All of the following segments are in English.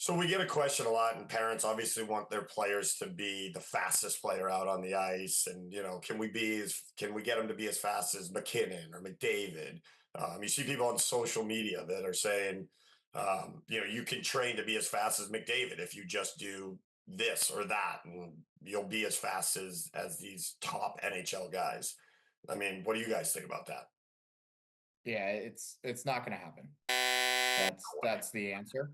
So we get a question a lot, and parents obviously want their players to be the fastest player out on the ice. And can we get them to be as fast as McKinnon or McDavid? You see people on social media that are saying, you can train to be as fast as McDavid if you just do this or that, and you'll be as fast as these top NHL guys. I mean, what do you guys think about that? Yeah, it's not going to happen. That's the answer.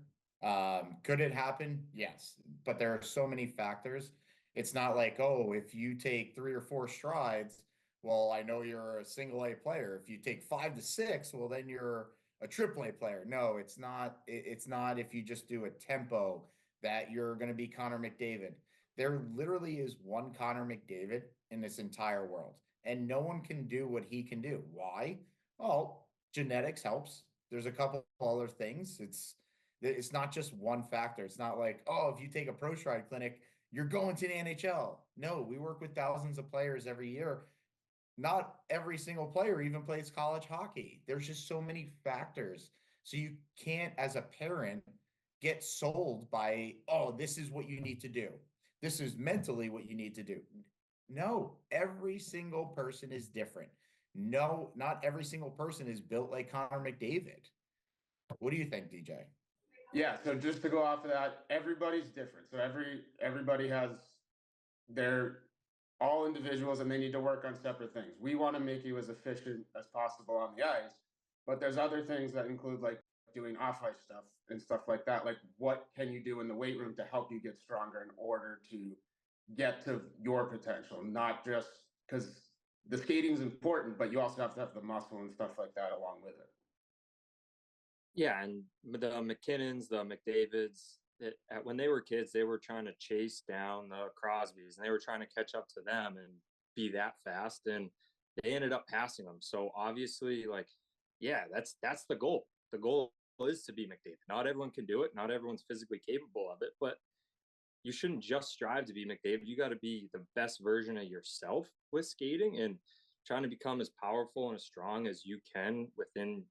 Could it happen? Yes, but there are so many factors. It's not like, oh, if you take 3 or 4 strides, well, I know you're a single A player. If you take 5 to 6, well, then you're a triple A player. No, it's not. It's not if you just do a tempo that you're going to be Connor McDavid. There literally is one Connor McDavid in this entire world, and no one can do what he can do. Why? Well, genetics helps. There's a couple other things. It's not just one factor. It's not like, oh, if you take a pro stride clinic, you're going to the NHL. No, we work with thousands of players every year. Not every single player even plays college hockey. There's just so many factors. So you can't, as a parent, get sold by, oh, this is what you need to do. This is mentally what you need to do. No, every single person is different. No, not every single person is built like Connor McDavid. What do you think, DJ? Yeah, so just to go off of that, everybody's different. So everybody has their all individuals and they need to work on separate things. We want to make you as efficient as possible on the ice, but there's other things that include like doing off ice stuff and stuff like that. Like what can you do in the weight room to help you get stronger in order to get to your potential, not just because the skating is important, but you also have to have the muscle and stuff like that along with it. Yeah, and the McKinnons, the McDavids, when they were kids, they were trying to chase down the Crosbys, and they were trying to catch up to them and be that fast, and they ended up passing them. So obviously, like, yeah, that's the goal. The goal is to be McDavid. Not everyone can do it. Not everyone's physically capable of it, but you shouldn't just strive to be McDavid. You got to be the best version of yourself with skating and trying to become as powerful and as strong as you can within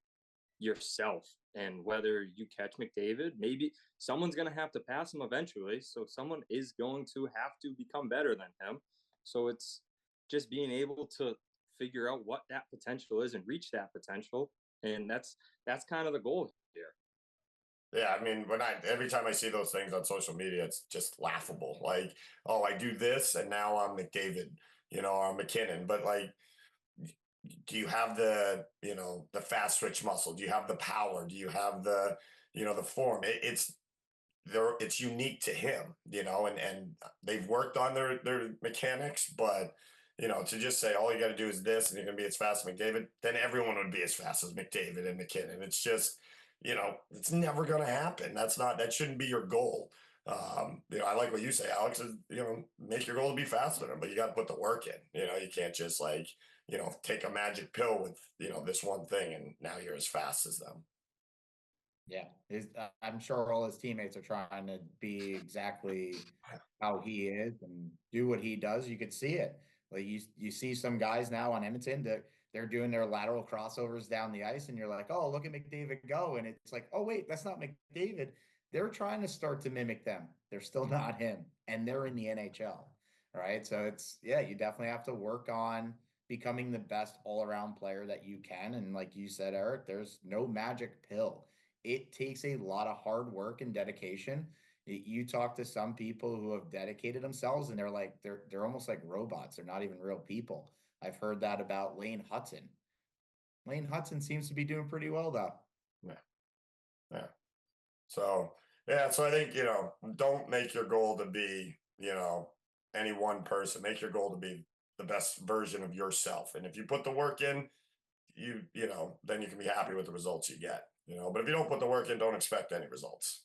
yourself. And whether you catch McDavid, maybe someone's going to have to pass him eventually. So someone is going to have to become better than him. So it's just being able to figure out what that potential is and reach that potential. And that's kind of the goal here. Yeah, I mean, every time I see those things on social media, it's just laughable. Like, oh, I do this, and now I'm McDavid, or I'm McKinnon. But like, do you have the fast switch muscle? Do you have the power? Do you have the form? It's unique to him, and they've worked on their mechanics, but to just say all you got to do is this and you're gonna be as fast as McDavid, then everyone would be as fast as McDavid and McKinnon. It's just, it's never gonna happen. That shouldn't be your goal. I like what you say, Alex, is, make your goal to be faster than them, but you got to put the work in. You can't just like, take a magic pill with, this one thing and now you're as fast as them. Yeah, I'm sure all his teammates are trying to be exactly how he is and do what he does. You could see it. Like you see some guys now on Edmonton that they're doing their lateral crossovers down the ice, and you're like, oh, look at McDavid go, and it's like, oh wait, that's not McDavid. They're trying to start to mimic them. They're still not him, and they're in the NHL, right? So it's you definitely have to work on becoming the best all around player that you can. And like you said, Eric, there's no magic pill. It takes a lot of hard work and dedication. You talk to some people who have dedicated themselves and they're almost like robots. They're not even real people. I've heard that about Lane Hudson. Lane Hudson seems to be doing pretty well though. Yeah. Yeah. So I think, don't make your goal to be, any one person. Make your goal to be the best version of yourself. And if you put the work in, then you can be happy with the results you get. But if you don't put the work in, don't expect any results.